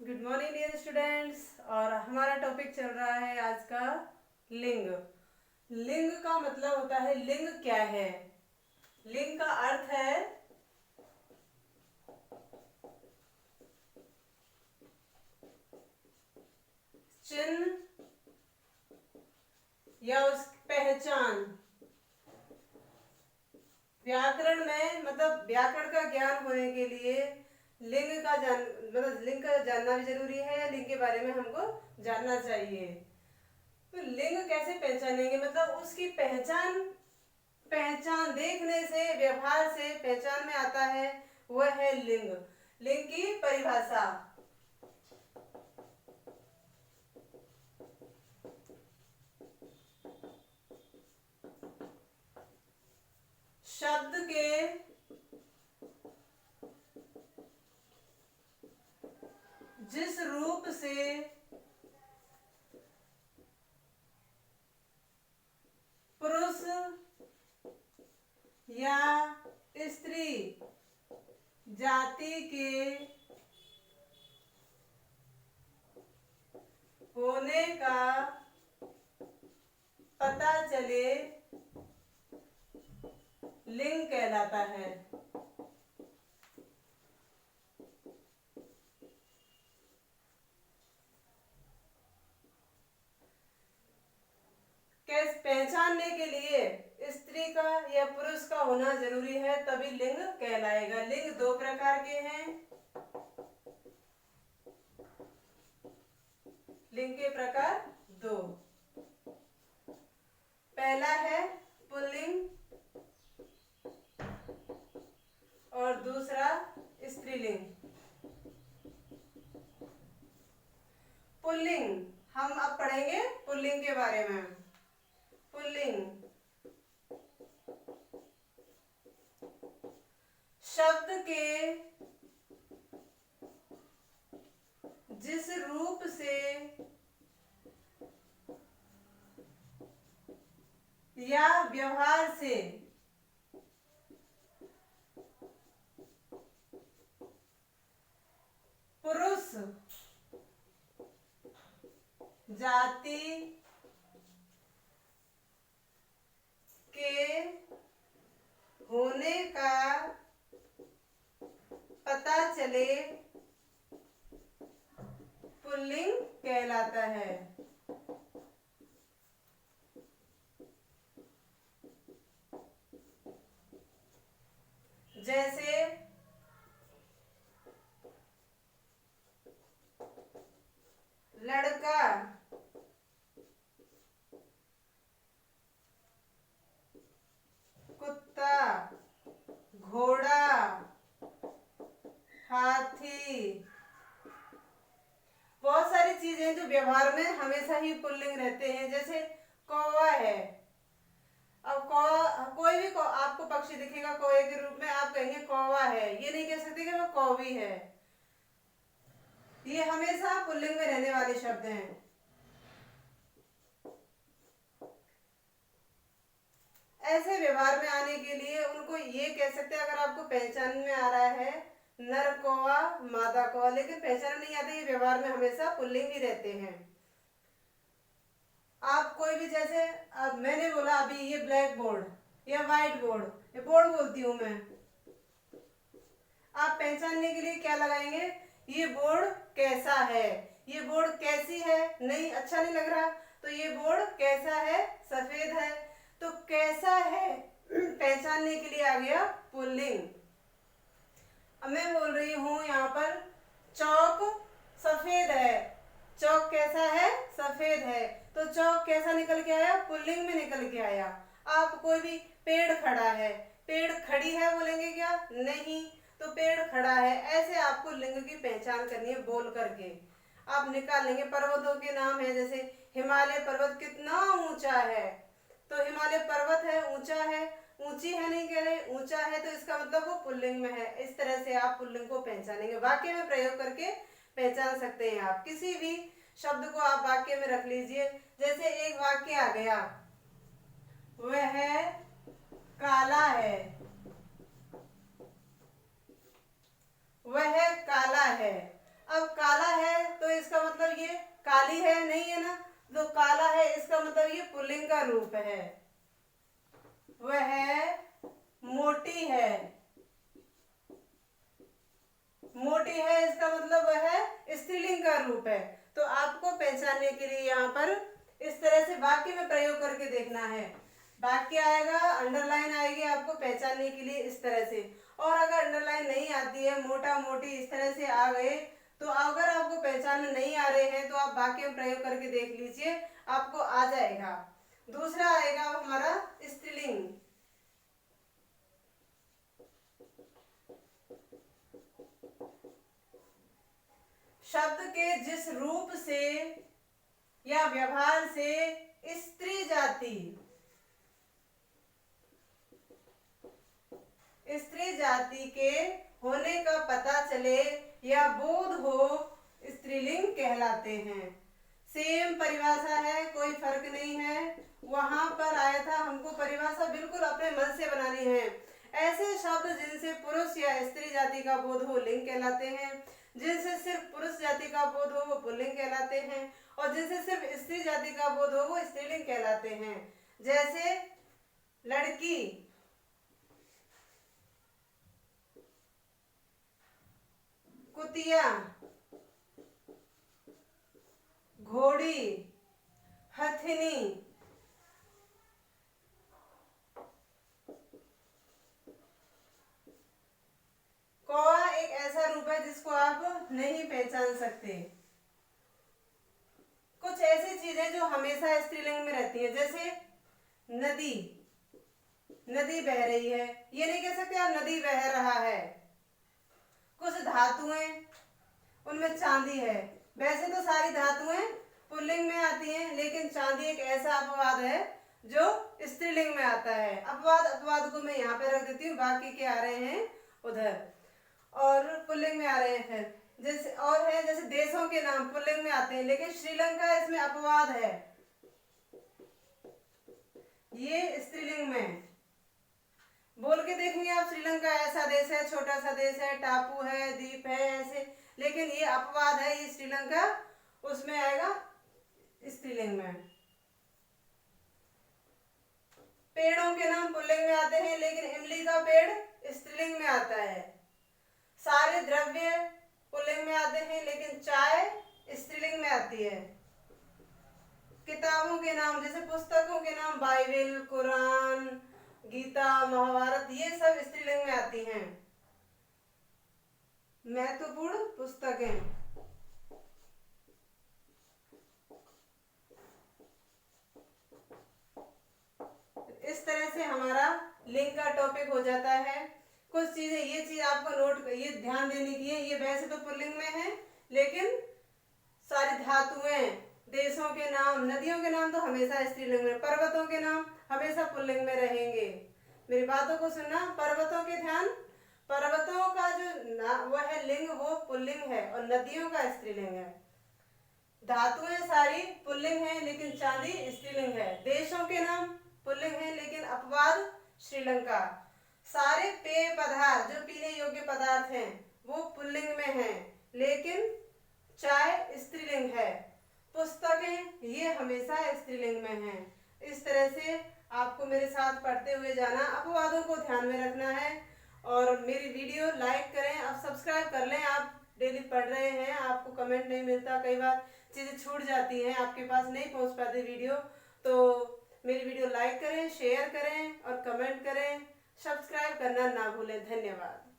Good morning dear students. और हमारा topic चल रहा है आज का लिंग। लिंग का मतलब होता है, लिंग क्या है? लिंग का अर्थ है चिन्ह या उसकी पहचान। व्याकरण में मतलब व्याकरण का ज्ञान होने के लिए लिंग का जानना भी जरूरी है, या लिंग के बारे में हमको जानना चाहिए। तो लिंग कैसे पहचानेंगे? मतलब उसकी पहचान पहचान देखने से, व्यवहार से पहचान में आता है, वह है लिंग। लिंग की परिभाषा। शब्द के जिस रूप से पुरुष या स्त्री जाति के होने का पता चले, लिंग कहलाता है। कैसे पहचानने के लिए स्त्री का या पुरुष का होना जरूरी है, तभी लिंग कहलाएगा। लिंग दो प्रकार के हैं। लिंग के प्रकार दो। पहला है पुल्लिंग और दूसरा स्त्रीलिंग। पुल्लिंग हम अब पढ़ेंगे पुल्लिंग के बारे में। पुल्लिंग शब्द के जिस रूप से या व्यवहार से पुरुष जाति के होने का पता चले, पुल्लिंग कहलाता है। जैसे लड़का, कुत्ता, घोड़ा, हाथी, बहुत सारी चीजें जो व्यवहार में हमेशा ही पुल्लिंग रहते हैं। जैसे कौवा है। अब कोई भी आपको पक्षी दिखेगा कौवे के रूप में, आप कहेंगे कौवा है, ये नहीं कह सकते कि वो कौवी है। ये हमेशा पुल्लिंग में रहने वाले शब्द हैं। ऐसे व्यवहार में आने के लिए उनको ये कह सकते हैं, अगर आपको पहचान में आ रहा है नर कौवा मादा कौवा, लेकिन पहचान नहीं आती, ये व्यवहार में हमेशा पुल्लिंग ही रहते हैं। आप कोई भी, जैसे अब मैंने बोला अभी ये ब्लैक बोर्ड या व्हाइट बोर्ड, ये बोर्ड बोलती हूं मैं। आप पहचानने के लिए क्या लगाएंगे? ये बोर्ड कैसा है, ये बोर्ड कैसी है, नहीं अच्छा नहीं लग रहा, तो ये बोर्ड कैसा है, सफेद है। तो कैसा है पहचानने के लिए आ गया पुल्लिंग। अब मैं बोल रही हूं यहाँ पर चौक सफेद है। चौक कैसा है? सफेद है। तो चौक कैसा निकल के आया? पुल्लिंग में निकल के आया। आप कोई भी पेड़ खड़ा है, पेड़ खड़ी है बोलेंगे क्या? नहीं। तो पेड़ खड़ा है, ऐसे आपको लिंग की पहचान करनी है बोल करके। आप निकाल लेंगे। पर्वतों के नाम है, जैसे हिमालय पर्वत कितना ऊंचा है, तो हिमालय पर्वत है, ऊंचा है। ऊंची है नहीं कह रहे, ऊंचा है, तो इसका मतलब वो पुल्लिंग में है। इस तरह से आप पुल्लिंग को पहचानेंगे। वाक्य में प्रयोग करके पहचान सकते हैं आप। किसी भी शब्द को आप वाक्य में रख लीजिए। जैसे एक वाक्य आ गया, वह काला है, वह काला है। अब काला है तो इसका मतलब ये काली है, नहीं है ना, तो काला है इसका मतलब ये पुल्लिंग का रूप है। वह मोटी है, मोटी है इसका मतलब वह स्त्रीलिंग का रूप है। तो आपको पहचानने के लिए यहाँ पर इस तरह से वाक्य में प्रयोग करके देखना है। वाक्य आएगा, अंडरलाइन आएगी आपको पहचानने के लिए इस तरह से। और अगर अंडरलाइन नहीं आती है, मोटा मोटी इस तरह से आ गए, तो अगर आपको पहचानने नहीं आ रहे हैं तो आप वाक्य में प्रयोग करके देख लीजिए, आपको आ जाएगा। दूसरा आएगा हमारा स्त्रीलिंग। शब्द के जिस रूप से या व्यवहार से स्त्री जाति के होने का पता चले या बोध हो, स्त्रीलिंग कहलाते हैं। सेम परिभाषा है, कोई फर्क नहीं है। वहां पर आया था, हमको परिभाषा बिल्कुल अपने मन से बनानी है। ऐसे शब्द जिनसे पुरुष या स्त्री जाति का बोध हो, लिंग कहलाते हैं। जिनसे सिर्फ पुरुष जाति का बोध हो, वो पुल्लिंग कहलाते हैं। और जिनसे सिर्फ स्त्री जाति का बोध हो, वो स्त्रीलिंग कहलाते हैं। जैसे लड़की, कुतिया, घोड़ी, हथिनी। कौवा एक ऐसा रूप है जिसको आप नहीं पहचान सकते। कुछ ऐसी चीजें जो हमेशा स्त्रीलिंग में रहती है, जैसे नदी, नदी बह रही है, ये नहीं कह सकते आप नदी बह रहा है। कुछ धातुएं, उनमें चांदी है। वैसे तो सारी धातुएं पुल्लिंग में आती हैं, लेकिन चांदी एक ऐसा अपवाद है जो स्त्रीलिंग में आता है। अपवाद को मैं यहाँ पे रख देती हूँ, बाकी के आ रहे हैं उधर और पुल्लिंग में आ रहे हैं। फिर जैसे और है, जैसे देशों के नाम पुल्लिंग में आते हैं, लेकिन श्रीलंका इसमें अपवाद है, ये स्त्रीलिंग में। बोल के देखेंगे आप, श्रीलंका ऐसा देश है, छोटा सा देश है, टापू है, द्वीप है, ऐसे, लेकिन ये अपवाद है, ये श्रीलंका उसमें आएगा स्त्रीलिंग में। पेड़ों के नाम पुल्लिंग में आते हैं, लेकिन इमली का पेड़ स्त्रीलिंग में आता है। सारे द्रव्य पुल्लिंग में आते हैं, लेकिन चाय स्त्रीलिंग में आती है। किताबों के नाम, जैसे पुस्तकों के नाम बाइबल, कुरान, गीता, महाभारत, ये सब स्त्रीलिंग में आती हैं। महत्वपूर्ण पुस्तकें, इस तरह से हमारा लिंग का टॉपिक हो जाता है। कुछ चीजें, ये चीज आपको नोट, ये ध्यान देने की है, ये वैसे तो पुल्लिंग में है, लेकिन सारी धातुएं, देशों के नाम, नदियों के नाम तो हमेशा स्त्रीलिंग में, पर्वतों के नाम हमेशा पुल्लिंग में रहेंगे। मेरी बातों को सुनना, पर्वतों के ध्यान, पर्वतों का जो वो है लिंग, वो पुल्लिंग है, और नदियों का स्त्रीलिंग है। धातुएं सारी पुल्लिंग है, लेकिन चांदी स्त्रीलिंग है। देशों के नाम पुल्लिंग है, लेकिन अपवाद श्रीलंका। सारे पेय पदार्थ जो पीने योग्य पदार्थ हैं वो पुल्लिंग में हैं, लेकिन चाय स्त्रीलिंग है। पुस्तकें ये हमेशा स्त्रीलिंग में हैं। इस तरह से आपको मेरे साथ पढ़ते हुए जाना, अपवादों को ध्यान में रखना है। और मेरी वीडियो लाइक करें, अब सब्सक्राइब कर लें। आप डेली पढ़ रहे हैं, आपको कमेंट नहीं मिलता, कई बार चीज़ें छूट जाती हैं, आपके पास नहीं पहुंच पाती वीडियो, तो मेरी वीडियो लाइक करें, शेयर करें और कमेंट करें। सब्सक्राइब करना ना भूलें। धन्यवाद।